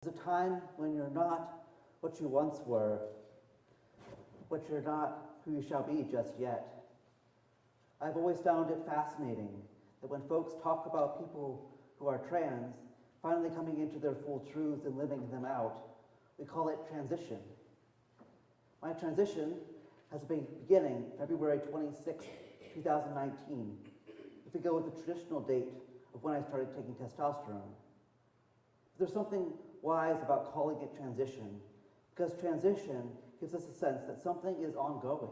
There's a time when you're not what you once were, but you're not who you shall be just yet. I've always found it fascinating that when folks talk about people who are trans finally coming into their full truths and living them out, we call it transition. My transition has a beginning February 26, 2019, if we go with the traditional date of when I started taking testosterone. There's something wise about calling it transition, because transition gives us a sense that something is ongoing.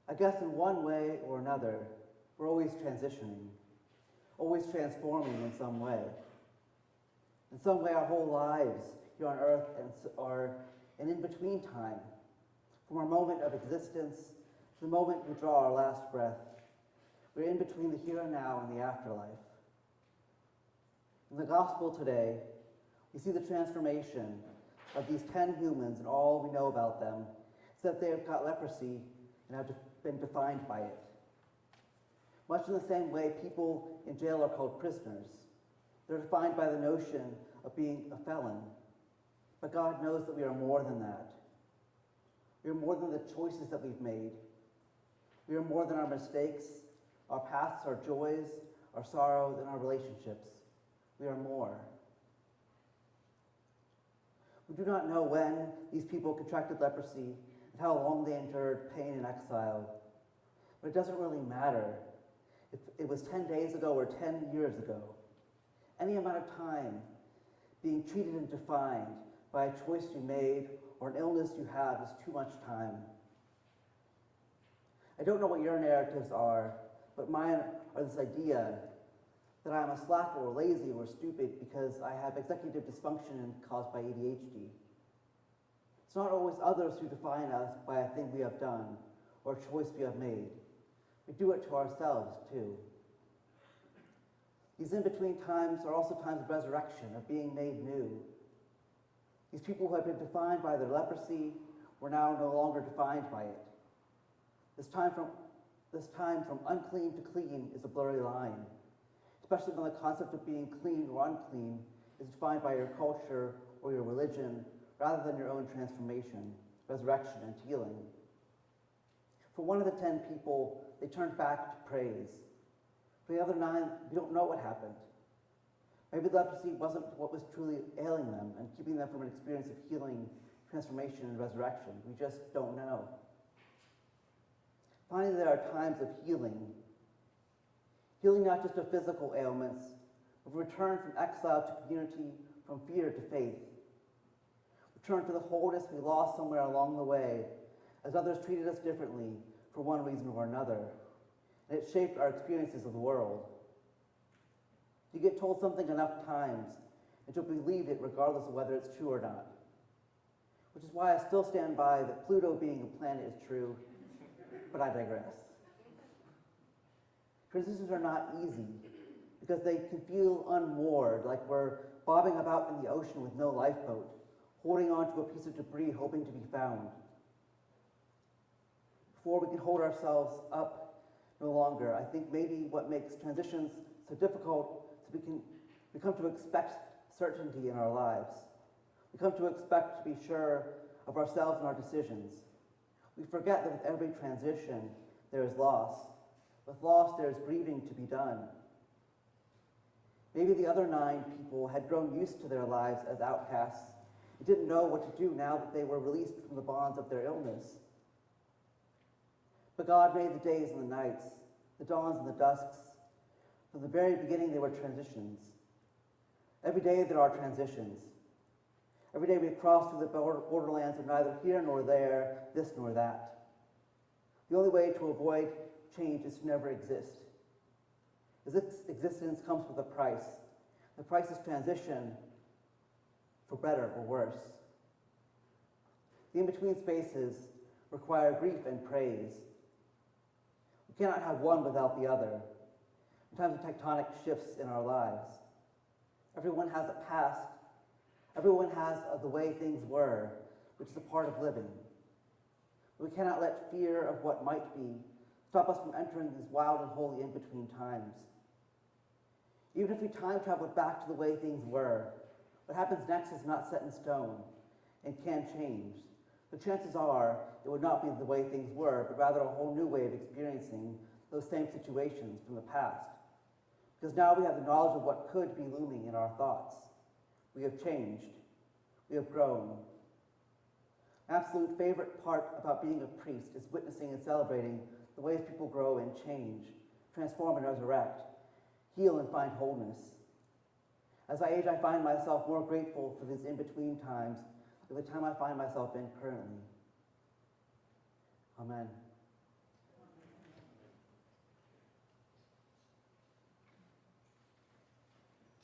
I guess in one way or another, we're always transitioning, always transforming in some way. In some way, our whole lives here on earth are an in-between time, from our moment of existence to the moment we draw our last breath. We're in between the here and now and the afterlife. In the gospel today, we see the transformation of these 10 humans and all we know about them, so that they have got leprosy and have been defined by it. Much in the same way people in jail are called prisoners. They're defined by the notion of being a felon. But God knows that we are more than that. We are more than the choices that we've made. We are more than our mistakes, our pasts, our joys, our sorrows, and our relationships. We are more. We do not know when these people contracted leprosy and how long they endured pain and exile. But it doesn't really matter if it was 10 days ago or 10 years ago. Any amount of time being treated and defined by a choice you made or an illness you have is too much time. I don't know what your narratives are, but mine are this idea that I'm a slacker or lazy or stupid because I have executive dysfunction caused by ADHD. It's not always others who define us by a thing we have done or a choice we have made. We do it to ourselves, too. These in-between times are also times of resurrection, of being made new. These people who had been defined by their leprosy were now no longer defined by it. This time from unclean to clean is a blurry line, especially when the concept of being clean or unclean is defined by your culture or your religion rather than your own transformation, resurrection, and healing. For one of the 10 people, they turned back to praise. For the other 9, we don't know what happened. Maybe leprosy wasn't what was truly ailing them and keeping them from an experience of healing, transformation, and resurrection. We just don't know. Finally, there are times of healing. Healing not just of physical ailments, but return from exile to community, from fear to faith. Return to the wholeness we lost somewhere along the way, as others treated us differently for one reason or another. And it shaped our experiences of the world. You get told something enough times, and you'll believe it regardless of whether it's true or not. Which is why I still stand by that Pluto being a planet is true, but I digress. Transitions are not easy, because they can feel unmoored, like we're bobbing about in the ocean with no lifeboat, holding onto a piece of debris hoping to be found. Before we can hold ourselves up no longer, I think maybe what makes transitions so difficult is we come to expect certainty in our lives. We come to expect to be sure of ourselves and our decisions. We forget that with every transition, there is loss. With loss, there is grieving to be done. Maybe the other 9 people had grown used to their lives as outcasts and didn't know what to do now that they were released from the bonds of their illness. But God made the days and the nights, the dawns and the dusks. From the very beginning, there were transitions. Every day there are transitions. Every day we cross through the borderlands of neither here nor there, this nor that. The only way to avoid change is to never exist. As its existence comes with a price. The price is transition, for better or worse. The in-between spaces require grief and praise. We cannot have one without the other. In times of tectonic shifts in our lives, everyone has a past. Everyone has the way things were, which is a part of living. We cannot let fear of what might be stop us from entering these wild and holy in-between times. Even if we time traveled back to the way things were, What happens next is not set in stone and can change. The chances are it would not be the way things were, but rather a whole new way of experiencing those same situations from the past. Because now we have the knowledge of what could be looming in our thoughts. We have changed. We have grown. An absolute favorite part about being a priest is witnessing and celebrating the ways people grow and change, transform and resurrect, heal and find wholeness. As I age, I find myself more grateful for these in-between times than the time I find myself in currently. Amen.